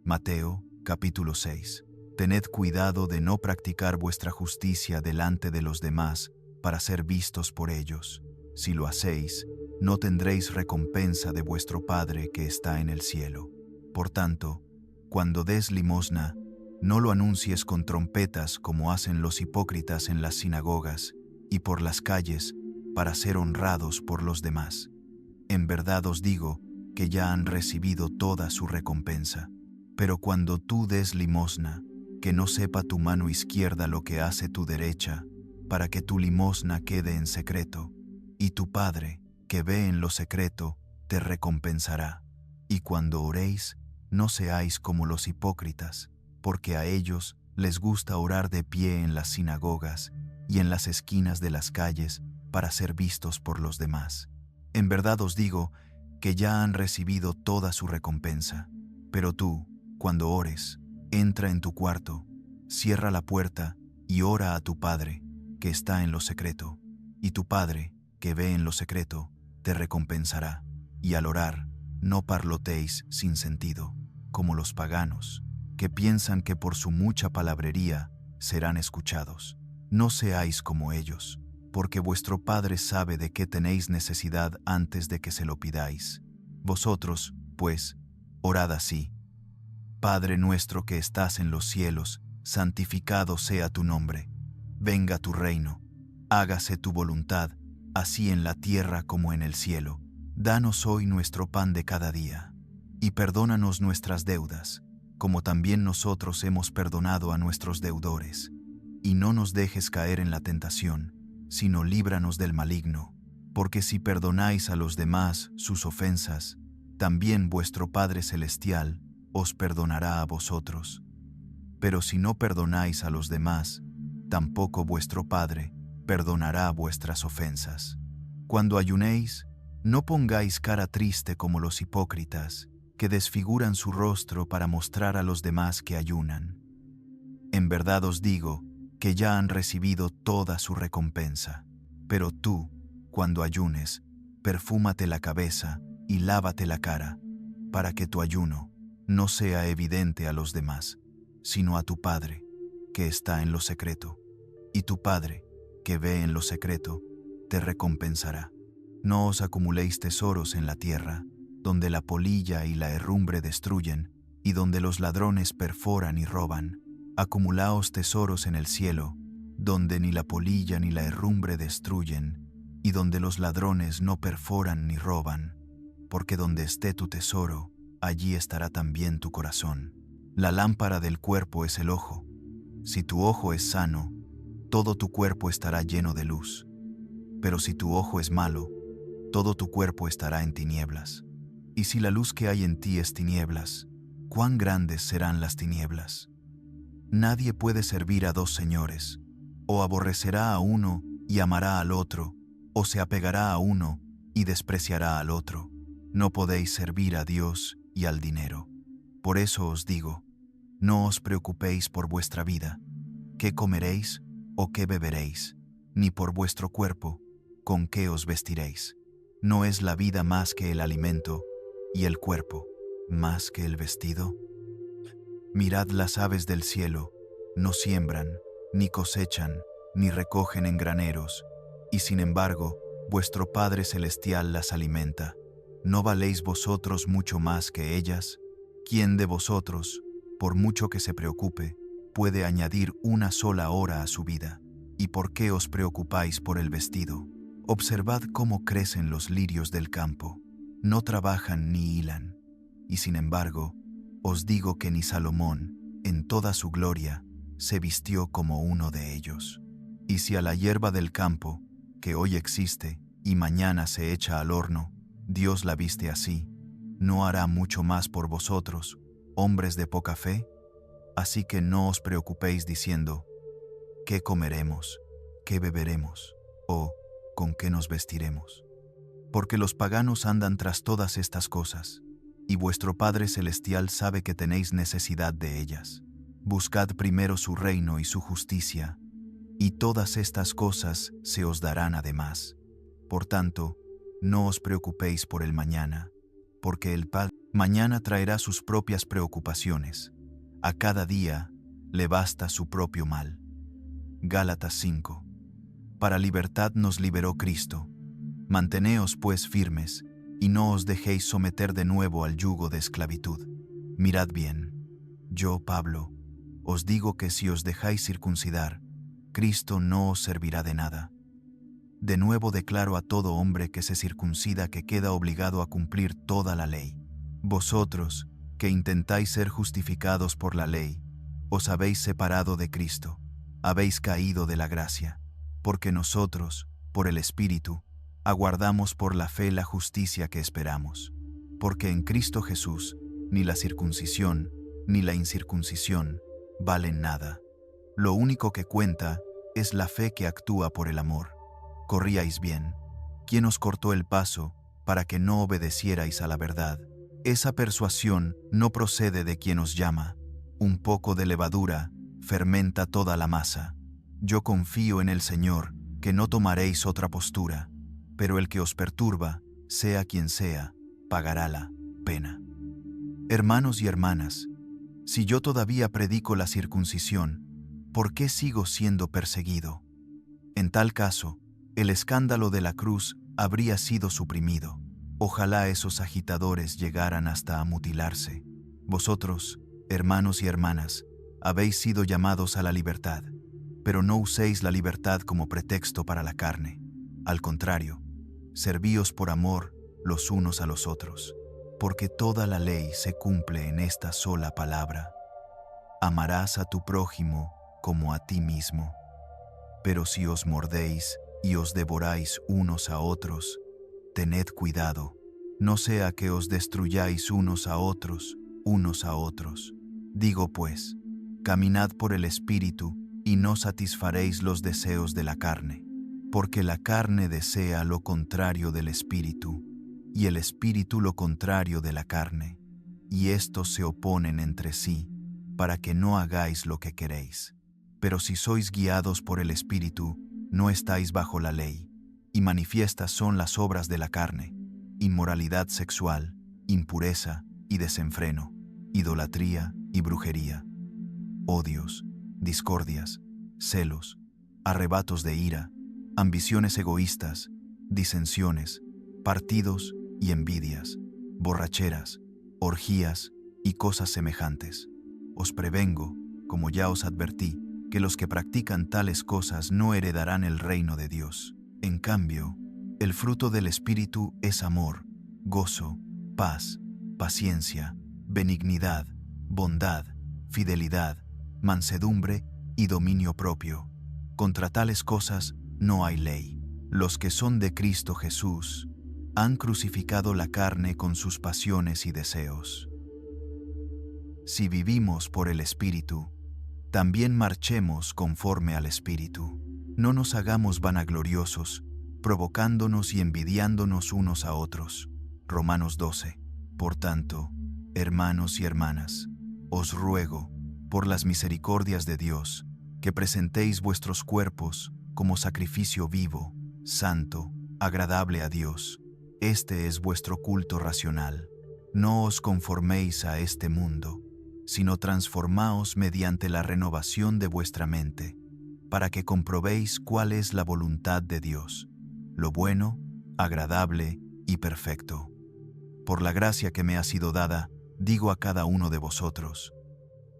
Mateo, capítulo 6. Tened cuidado de no practicar vuestra justicia delante de los demás para ser vistos por ellos. Si lo hacéis, no tendréis recompensa de vuestro Padre que está en el cielo. Por tanto, cuando des limosna, no lo anuncies con trompetas como hacen los hipócritas en las sinagogas y por las calles para ser honrados por los demás. En verdad os digo que ya han recibido toda su recompensa. Pero cuando tú des limosna, que no sepa tu mano izquierda lo que hace tu derecha, para que tu limosna quede en secreto, y tu Padre, que ve en lo secreto, te recompensará. Y cuando oréis, no seáis como los hipócritas, porque a ellos les gusta orar de pie en las sinagogas y en las esquinas de las calles para ser vistos por los demás. En verdad os digo que ya han recibido toda su recompensa. Pero tú, cuando ores, entra en tu cuarto, cierra la puerta y ora a tu Padre, que está en lo secreto, y tu Padre, que ve en lo secreto, te recompensará. Y al orar, no parlotéis sin sentido, como los paganos, que piensan que por su mucha palabrería serán escuchados. No seáis como ellos, porque vuestro Padre sabe de qué tenéis necesidad antes de que se lo pidáis. Vosotros, pues, orad así: Padre nuestro que estás en los cielos, santificado sea tu nombre. Venga tu reino. Hágase tu voluntad, así en la tierra como en el cielo. Danos hoy nuestro pan de cada día. Y perdónanos nuestras deudas, como también nosotros hemos perdonado a nuestros deudores. Y no nos dejes caer en la tentación, sino líbranos del maligno. Porque si perdonáis a los demás sus ofensas, también vuestro Padre Celestial os perdonará a vosotros. Pero si no perdonáis a los demás, tampoco vuestro Padre perdonará vuestras ofensas. Cuando ayunéis, no pongáis cara triste como los hipócritas, que desfiguran su rostro para mostrar a los demás que ayunan. En verdad os digo que ya han recibido toda su recompensa. Pero tú, cuando ayunes, perfúmate la cabeza y lávate la cara, para que tu ayuno no sea evidente a los demás, sino a tu Padre, que está en lo secreto. Y tu Padre, que ve en lo secreto, te recompensará. No os acumuléis tesoros en la tierra, donde la polilla y la herrumbre destruyen, y donde los ladrones perforan y roban. Acumulaos tesoros en el cielo, donde ni la polilla ni la herrumbre destruyen, y donde los ladrones no perforan ni roban. Porque donde esté tu tesoro, allí estará también tu corazón. La lámpara del cuerpo es el ojo. Si tu ojo es sano, todo tu cuerpo estará lleno de luz. Pero si tu ojo es malo, todo tu cuerpo estará en tinieblas. Y si la luz que hay en ti es tinieblas, ¿cuán grandes serán las tinieblas? Nadie puede servir a dos señores. O aborrecerá a uno y amará al otro, o se apegará a uno y despreciará al otro. No podéis servir a Dios y al dinero. Por eso os digo, no os preocupéis por vuestra vida, qué comeréis o qué beberéis, ni por vuestro cuerpo, con qué os vestiréis. ¿No es la vida más que el alimento, y el cuerpo más que el vestido? Mirad las aves del cielo, no siembran, ni cosechan, ni recogen en graneros, y sin embargo, vuestro Padre Celestial las alimenta. ¿No valéis vosotros mucho más que ellas? ¿Quién de vosotros, por mucho que se preocupe, puede añadir una sola hora a su vida? ¿Y por qué os preocupáis por el vestido? Observad cómo crecen los lirios del campo. No trabajan ni hilan. Y sin embargo, os digo que ni Salomón, en toda su gloria, se vistió como uno de ellos. Y si a la hierba del campo, que hoy existe y mañana se echa al horno, Dios la viste así, ¿no hará mucho más por vosotros, hombres de poca fe? Así que no os preocupéis diciendo, ¿qué comeremos? ¿Qué beberemos? ¿O con qué nos vestiremos? Porque los paganos andan tras todas estas cosas, y vuestro Padre Celestial sabe que tenéis necesidad de ellas. Buscad primero su reino y su justicia, y todas estas cosas se os darán además. Por tanto, no os preocupéis por el mañana, porque el Padre mañana traerá sus propias preocupaciones. A cada día le basta su propio mal. Gálatas 5. Para libertad nos liberó Cristo. Manteneos pues firmes, y no os dejéis someter de nuevo al yugo de esclavitud. Mirad bien. Yo, Pablo, os digo que si os dejáis circuncidar, Cristo no os servirá de nada. De nuevo declaro a todo hombre que se circuncida que queda obligado a cumplir toda la ley. Vosotros, que intentáis ser justificados por la ley, os habéis separado de Cristo, habéis caído de la gracia, porque nosotros, por el Espíritu, aguardamos por la fe la justicia que esperamos. Porque en Cristo Jesús, ni la circuncisión, ni la incircuncisión valen nada. Lo único que cuenta es la fe que actúa por el amor. Corríais bien. ¿Quién os cortó el paso para que no obedecierais a la verdad? Esa persuasión no procede de quien os llama. Un poco de levadura fermenta toda la masa. Yo confío en el Señor que no tomaréis otra postura, pero el que os perturba, sea quien sea, pagará la pena. Hermanos y hermanas, si yo todavía predico la circuncisión, ¿por qué sigo siendo perseguido? En tal caso, el escándalo de la cruz habría sido suprimido. Ojalá esos agitadores llegaran hasta a mutilarse. Vosotros, hermanos y hermanas, habéis sido llamados a la libertad, pero no uséis la libertad como pretexto para la carne. Al contrario, servíos por amor los unos a los otros, porque toda la ley se cumple en esta sola palabra: amarás a tu prójimo como a ti mismo. Pero si os mordéis y os devoráis unos a otros, tened cuidado, no sea que os destruyáis unos a otros. Digo pues, caminad por el Espíritu y no satisfaréis los deseos de la carne, porque la carne desea lo contrario del Espíritu, y el Espíritu lo contrario de la carne, y estos se oponen entre sí, para que no hagáis lo que queréis. Pero si sois guiados por el Espíritu, no estáis bajo la ley, y manifiestas son las obras de la carne: inmoralidad sexual, impureza y desenfreno, idolatría y brujería, odios, discordias, celos, arrebatos de ira, ambiciones egoístas, disensiones, partidos y envidias, borracheras, orgías y cosas semejantes. Os prevengo, como ya os advertí, que los que practican tales cosas no heredarán el reino de Dios. En cambio, el fruto del Espíritu es amor, gozo, paz, paciencia, benignidad, bondad, fidelidad, mansedumbre y dominio propio. Contra tales cosas no hay ley. Los que son de Cristo Jesús han crucificado la carne con sus pasiones y deseos. Si vivimos por el Espíritu, también marchemos conforme al Espíritu. No nos hagamos vanagloriosos, provocándonos y envidiándonos unos a otros. Romanos 12. Por tanto, hermanos y hermanas, os ruego, por las misericordias de Dios, que presentéis vuestros cuerpos como sacrificio vivo, santo, agradable a Dios. Este es vuestro culto racional. No os conforméis a este mundo, sino transformaos mediante la renovación de vuestra mente, para que comprobéis cuál es la voluntad de Dios, lo bueno, agradable y perfecto. Por la gracia que me ha sido dada, digo a cada uno de vosotros: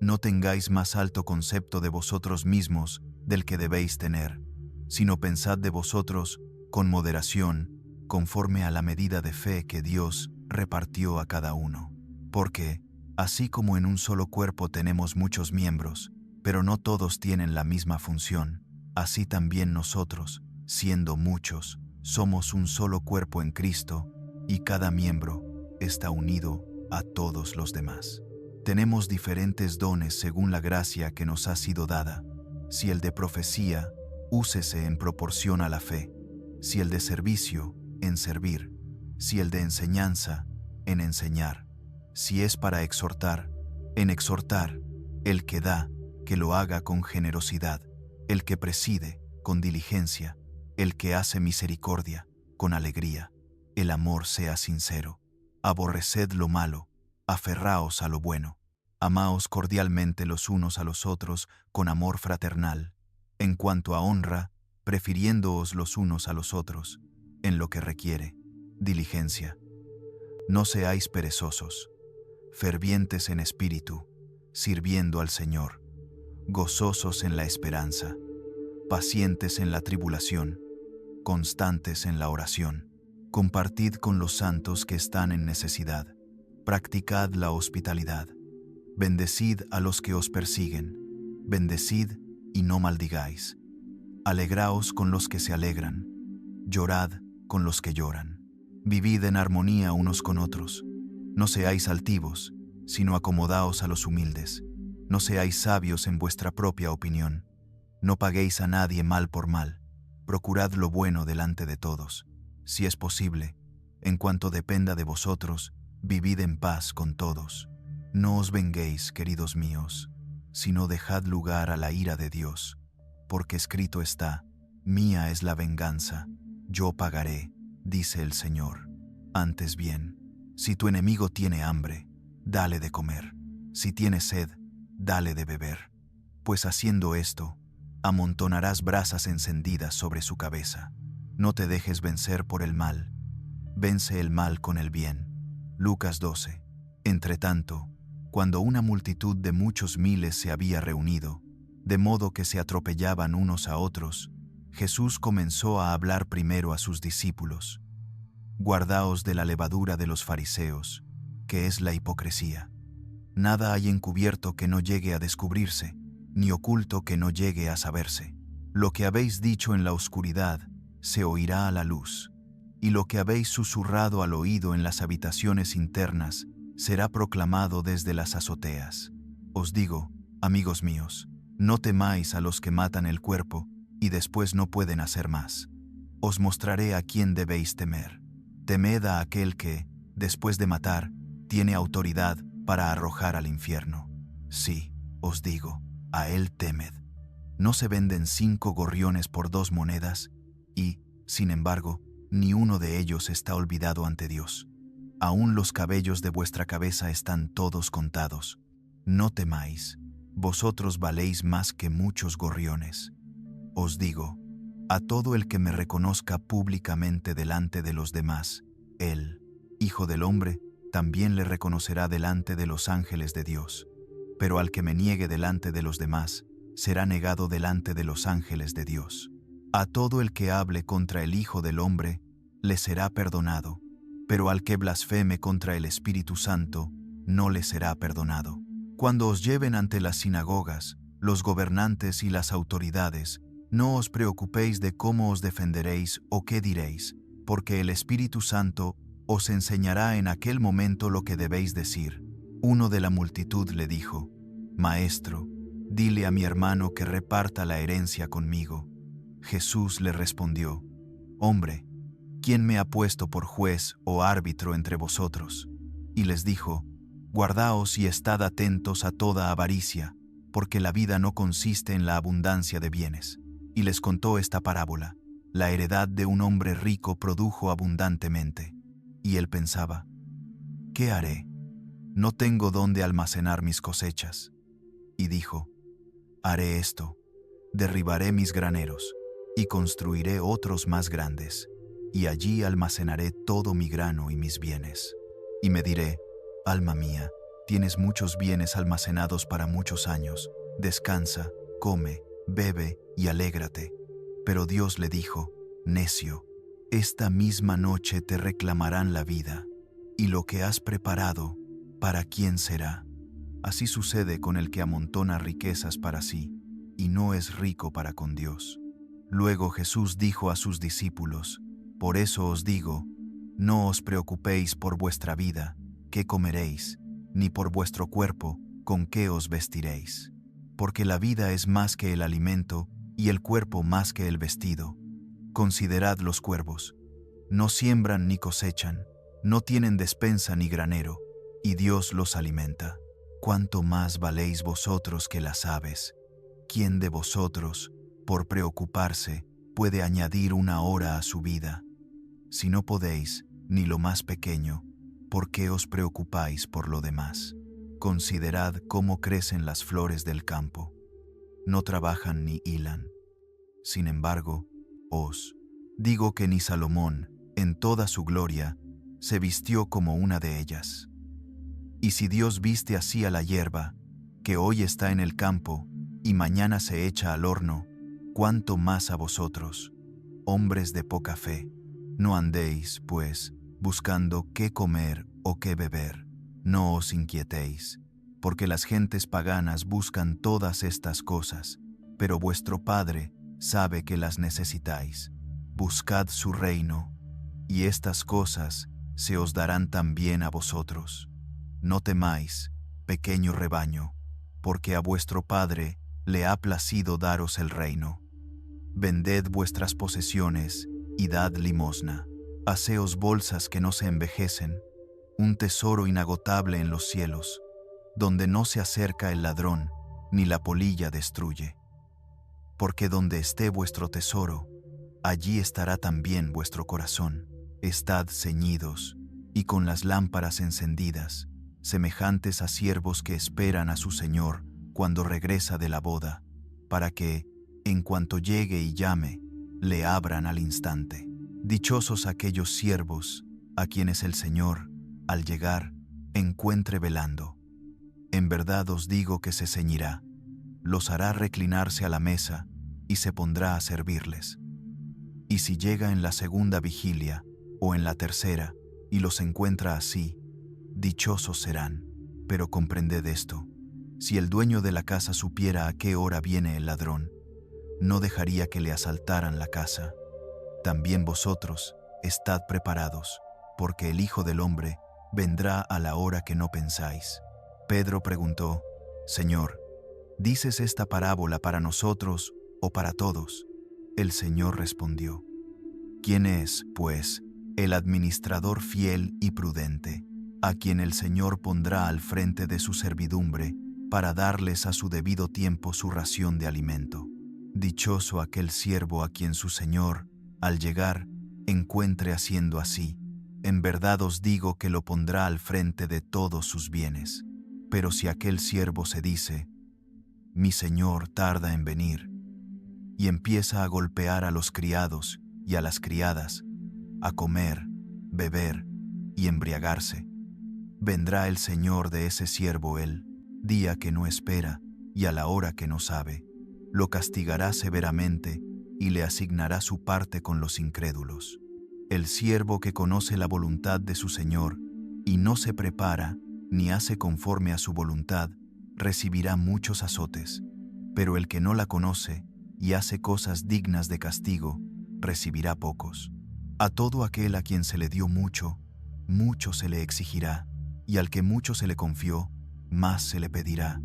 no tengáis más alto concepto de vosotros mismos del que debéis tener, sino pensad de vosotros con moderación, conforme a la medida de fe que Dios repartió a cada uno. Porque, así como en un solo cuerpo tenemos muchos miembros, pero no todos tienen la misma función, así también nosotros, siendo muchos, somos un solo cuerpo en Cristo, y cada miembro está unido a todos los demás. Tenemos diferentes dones según la gracia que nos ha sido dada. Si el de profecía, úsese en proporción a la fe; si el de servicio, en servir; si el de enseñanza, en enseñar; si es para exhortar, en exhortar; el que da, que lo haga con generosidad; el que preside, con diligencia; el que hace misericordia, con alegría. El amor sea sincero. aborreced lo malo, aferraos a lo bueno. Amaos cordialmente los unos a los otros con amor fraternal. En cuanto a honra, prefiriéndoos los unos a los otros, en lo que requiere diligencia. No seáis perezosos, fervientes en espíritu, sirviendo al Señor, gozosos en la esperanza, pacientes en la tribulación, constantes en la oración. Compartid con los santos que están en necesidad. Practicad la hospitalidad. Bendecid a los que os persiguen. Bendecid y no maldigáis. Alegraos con los que se alegran. Llorad con los que lloran. Vivid en armonía unos con otros. No seáis altivos, sino acomodaos a los humildes. No seáis sabios en vuestra propia opinión. No paguéis a nadie mal por mal. Procurad lo bueno delante de todos. Si es posible, en cuanto dependa de vosotros, vivid en paz con todos. No os venguéis, queridos míos, sino dejad lugar a la ira de Dios, porque escrito está: mía es la venganza, yo pagaré, dice el Señor. Antes bien, si tu enemigo tiene hambre, dale de comer. Si tiene sed, dale de beber. Pues haciendo esto, amontonarás brasas encendidas sobre su cabeza. No te dejes vencer por el mal. Vence el mal con el bien. Lucas 12. Entretanto, cuando una multitud de muchos miles se había reunido, de modo que se atropellaban unos a otros, Jesús comenzó a hablar primero a sus discípulos. Guardaos de la levadura de los fariseos, que es la hipocresía. Nada hay encubierto que no llegue a descubrirse, ni oculto que no llegue a saberse. Lo que habéis dicho en la oscuridad se oirá a la luz, y lo que habéis susurrado al oído en las habitaciones internas será proclamado desde las azoteas. Os digo, amigos míos, no temáis a los que matan el cuerpo y después no pueden hacer más. Os mostraré a quién debéis temer. Temed a aquel que, después de matar, tiene autoridad para arrojar al infierno. Sí, os digo, a él temed. ¿No se venden 5 gorriones por 2 monedas? Y, sin embargo, ni uno de ellos está olvidado ante Dios. Aún los cabellos de vuestra cabeza están todos contados. No temáis, vosotros valéis más que muchos gorriones. Os digo, a todo el que me reconozca públicamente delante de los demás, él, Hijo del Hombre, también le reconocerá delante de los ángeles de Dios. Pero al que me niegue delante de los demás, será negado delante de los ángeles de Dios. A todo el que hable contra el Hijo del Hombre, le será perdonado, pero al que blasfeme contra el Espíritu Santo, no le será perdonado. Cuando os lleven ante las sinagogas, los gobernantes y las autoridades, no os preocupéis de cómo os defenderéis o qué diréis, porque el Espíritu Santo os enseñará en aquel momento lo que debéis decir. Uno de la multitud le dijo: Maestro, dile a mi hermano que reparta la herencia conmigo. Jesús le respondió: Hombre, ¿quién me ha puesto por juez o árbitro entre vosotros? Y les dijo: Guardaos y estad atentos a toda avaricia, porque la vida no consiste en la abundancia de bienes. Y les contó esta parábola: la heredad de un hombre rico produjo abundantemente. Y él pensaba: ¿qué haré? No tengo dónde almacenar mis cosechas. Y dijo: haré esto, derribaré mis graneros, y construiré otros más grandes, y allí almacenaré todo mi grano y mis bienes. Y me diré: alma mía, tienes muchos bienes almacenados para muchos años, descansa, come, bebe y alégrate. Pero Dios le dijo: necio, esta misma noche te reclamarán la vida, y lo que has preparado, ¿para quién será? Así sucede con el que amontona riquezas para sí, y no es rico para con Dios. Luego Jesús dijo a sus discípulos: por eso os digo, no os preocupéis por vuestra vida, qué comeréis, ni por vuestro cuerpo, con qué os vestiréis. Porque la vida es más que el alimento, y el cuerpo más que el vestido. Considerad los cuervos. No siembran ni cosechan, no tienen despensa ni granero, y Dios los alimenta. ¿Cuánto más valéis vosotros que las aves? ¿Quién de vosotros, por preocuparse, puede añadir una hora a su vida? Si no podéis, ni lo más pequeño, ¿por qué os preocupáis por lo demás? Considerad cómo crecen las flores del campo. No trabajan ni hilan. Sin embargo, os digo que ni Salomón, en toda su gloria, se vistió como una de ellas. Y si Dios viste así a la hierba, que hoy está en el campo y mañana se echa al horno, ¿cuánto más a vosotros, hombres de poca fe? No andéis, pues, buscando qué comer o qué beber. No os inquietéis, porque las gentes paganas buscan todas estas cosas, pero vuestro Padre sabe que las necesitáis. Buscad su reino, y estas cosas se os darán también a vosotros. No temáis, pequeño rebaño, porque a vuestro Padre le ha placido daros el reino. Vended vuestras posesiones y dad limosna. Haceos bolsas que no se envejecen, un tesoro inagotable en los cielos, donde no se acerca el ladrón, ni la polilla destruye. Porque donde esté vuestro tesoro, allí estará también vuestro corazón. Estad ceñidos y con las lámparas encendidas, semejantes a siervos que esperan a su Señor cuando regresa de la boda, para que, en cuanto llegue y llame, le abran al instante. Dichosos aquellos siervos a quienes el Señor, al llegar, encuentre velando. En verdad os digo que se ceñirá, los hará reclinarse a la mesa y se pondrá a servirles. Y si llega en la segunda vigilia o en la tercera y los encuentra así, dichosos serán. Pero comprended esto: si el dueño de la casa supiera a qué hora viene el ladrón, no dejaría que le asaltaran la casa. También vosotros estad preparados, porque el Hijo del Hombre vendrá a la hora que no pensáis. Pedro preguntó: Señor, ¿dices esta parábola para nosotros o para todos? El Señor respondió: ¿Quién es, pues, el administrador fiel y prudente, a quien el Señor pondrá al frente de su servidumbre para darles a su debido tiempo su ración de alimento? Dichoso aquel siervo a quien su Señor, al llegar, encuentre haciendo así. En verdad os digo que lo pondrá al frente de todos sus bienes. Pero si aquel siervo se dice: mi Señor tarda en venir, y empieza a golpear a los criados y a las criadas, a comer, beber y embriagarse, vendrá el Señor de ese siervo el día que no espera y a la hora que no sabe, lo castigará severamente y le asignará su parte con los incrédulos. El siervo que conoce la voluntad de su Señor y no se prepara ni hace conforme a su voluntad, recibirá muchos azotes, pero el que no la conoce y hace cosas dignas de castigo, recibirá pocos. A todo aquel a quien se le dio mucho, mucho se le exigirá, y al que mucho se le confió, más se le pedirá.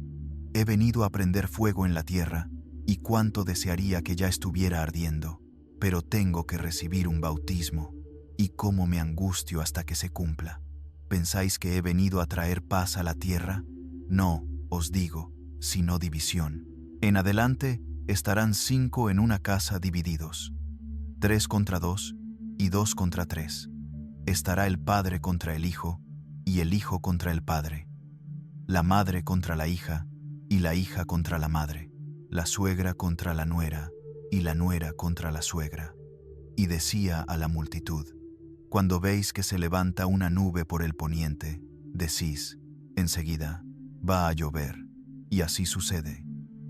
He venido a prender fuego en la tierra, y cuánto desearía que ya estuviera ardiendo, pero tengo que recibir un bautismo, y cómo me angustio hasta que se cumpla. ¿Pensáis que he venido a traer paz a la tierra? No, os digo, sino división. En adelante estarán 5 en una casa divididos, 3 contra 2 y 2 contra 3. Estará el padre contra el hijo y el hijo contra el padre, la madre contra la hija y la hija contra la madre, la suegra contra la nuera y la nuera contra la suegra. Y decía a la multitud: cuando veis que se levanta una nube por el poniente, decís: enseguida va a llover, y así sucede.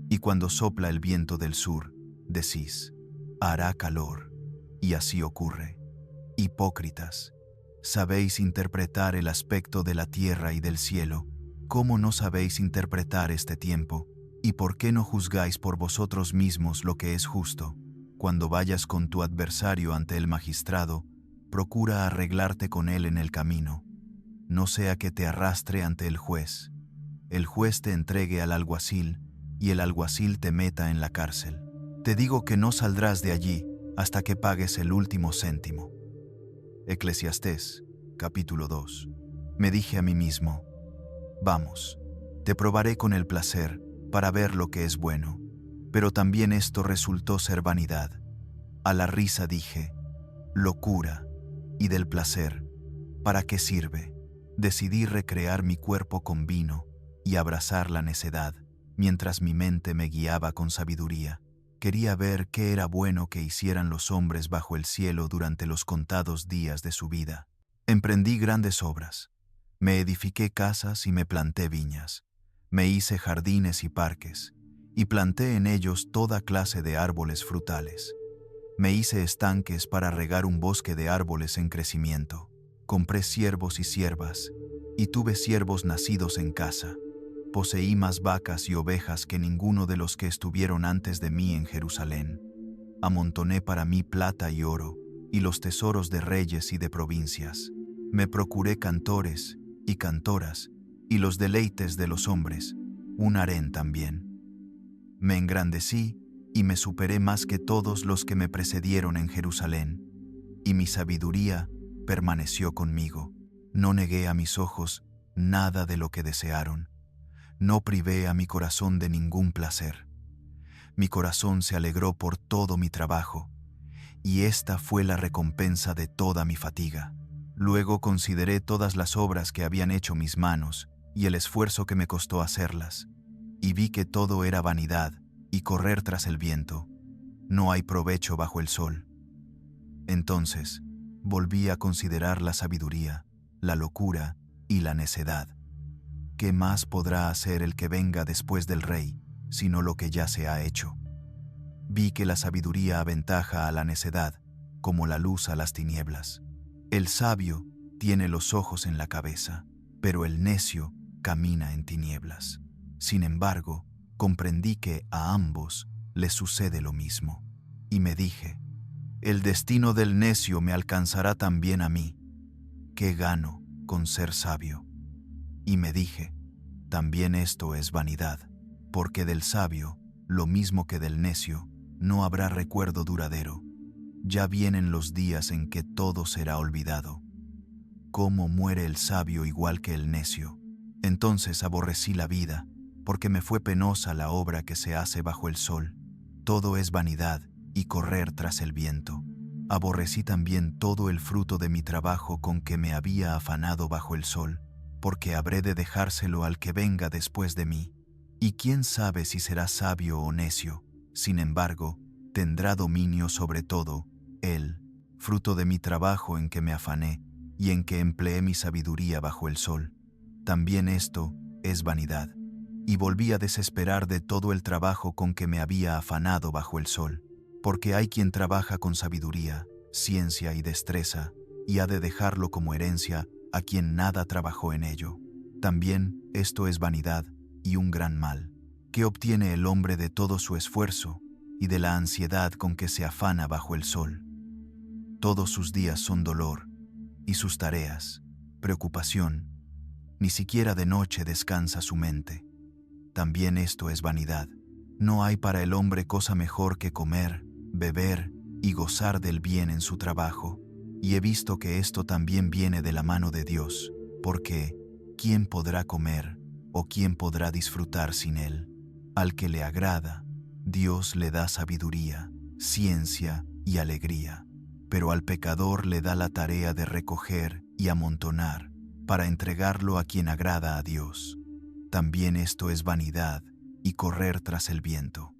Y cuando sopla el viento del sur, decís: hará calor, y así ocurre. Hipócritas, sabéis interpretar el aspecto de la tierra y del cielo. ¿Cómo no sabéis interpretar este tiempo? ¿Y por qué no juzgáis por vosotros mismos lo que es justo? Cuando vayas con tu adversario ante el magistrado, procura arreglarte con él en el camino, no sea que te arrastre ante el juez te entregue al alguacil, y el alguacil te meta en la cárcel. Te digo que no saldrás de allí hasta que pagues el último céntimo. Eclesiastés, capítulo 2. Me dije a mí mismo: vamos, te probaré con el placer para ver lo que es bueno. Pero también esto resultó ser vanidad. A la risa dije: locura. Y del placer, ¿para qué sirve? Decidí recrear mi cuerpo con vino y abrazar la necedad, mientras mi mente me guiaba con sabiduría. Quería ver qué era bueno que hicieran los hombres bajo el cielo durante los contados días de su vida. Emprendí grandes obras. Me edifiqué casas y me planté viñas. Me hice jardines y parques, y planté en ellos toda clase de árboles frutales. Me hice estanques para regar un bosque de árboles en crecimiento. Compré siervos y siervas, y tuve siervos nacidos en casa. Poseí más vacas y ovejas que ninguno de los que estuvieron antes de mí en Jerusalén. Amontoné para mí plata y oro, y los tesoros de reyes y de provincias. Me procuré cantores y cantoras, y los deleites de los hombres, un harén también. Me engrandecí y me superé más que todos los que me precedieron en Jerusalén, y mi sabiduría permaneció conmigo. No negué a mis ojos nada de lo que desearon. No privé a mi corazón de ningún placer. Mi corazón se alegró por todo mi trabajo, y esta fue la recompensa de toda mi fatiga. Luego consideré todas las obras que habían hecho mis manos y el esfuerzo que me costó hacerlas, y vi que todo era vanidad y correr tras el viento. No hay provecho bajo el sol. Entonces volví a considerar la sabiduría, la locura y la necedad. ¿Qué más podrá hacer el que venga después del rey, sino lo que ya se ha hecho? Vi que la sabiduría aventaja a la necedad, como la luz a las tinieblas. El sabio tiene los ojos en la cabeza, pero el necio camina en tinieblas. Sin embargo, comprendí que a ambos les sucede lo mismo. Y me dije, el destino del necio me alcanzará también a mí. ¿Qué gano con ser sabio? Y me dije, también esto es vanidad, porque del sabio, lo mismo que del necio, no habrá recuerdo duradero. Ya vienen los días en que todo será olvidado. ¿Cómo muere el sabio igual que el necio? Entonces aborrecí la vida, porque me fue penosa la obra que se hace bajo el sol. Todo es vanidad y correr tras el viento. Aborrecí también todo el fruto de mi trabajo con que me había afanado bajo el sol, porque habré de dejárselo al que venga después de mí. Y quién sabe si será sabio o necio, sin embargo, tendrá dominio sobre todo, él, fruto de mi trabajo en que me afané y en que empleé mi sabiduría bajo el sol. También esto es vanidad. Y volví a desesperar de todo el trabajo con que me había afanado bajo el sol, porque hay quien trabaja con sabiduría, ciencia y destreza, y ha de dejarlo como herencia a quien nada trabajó en ello. También esto es vanidad y un gran mal. ¿Qué obtiene el hombre de todo su esfuerzo y de la ansiedad con que se afana bajo el sol? Todos sus días son dolor, y sus tareas, preocupación. Ni siquiera de noche descansa su mente. También esto es vanidad. No hay para el hombre cosa mejor que comer, beber y gozar del bien en su trabajo. Y he visto que esto también viene de la mano de Dios, porque ¿quién podrá comer o quién podrá disfrutar sin él? Al que le agrada, Dios le da sabiduría, ciencia y alegría, pero al pecador le da la tarea de recoger y amontonar para entregarlo a quien agrada a Dios. También esto es vanidad y correr tras el viento.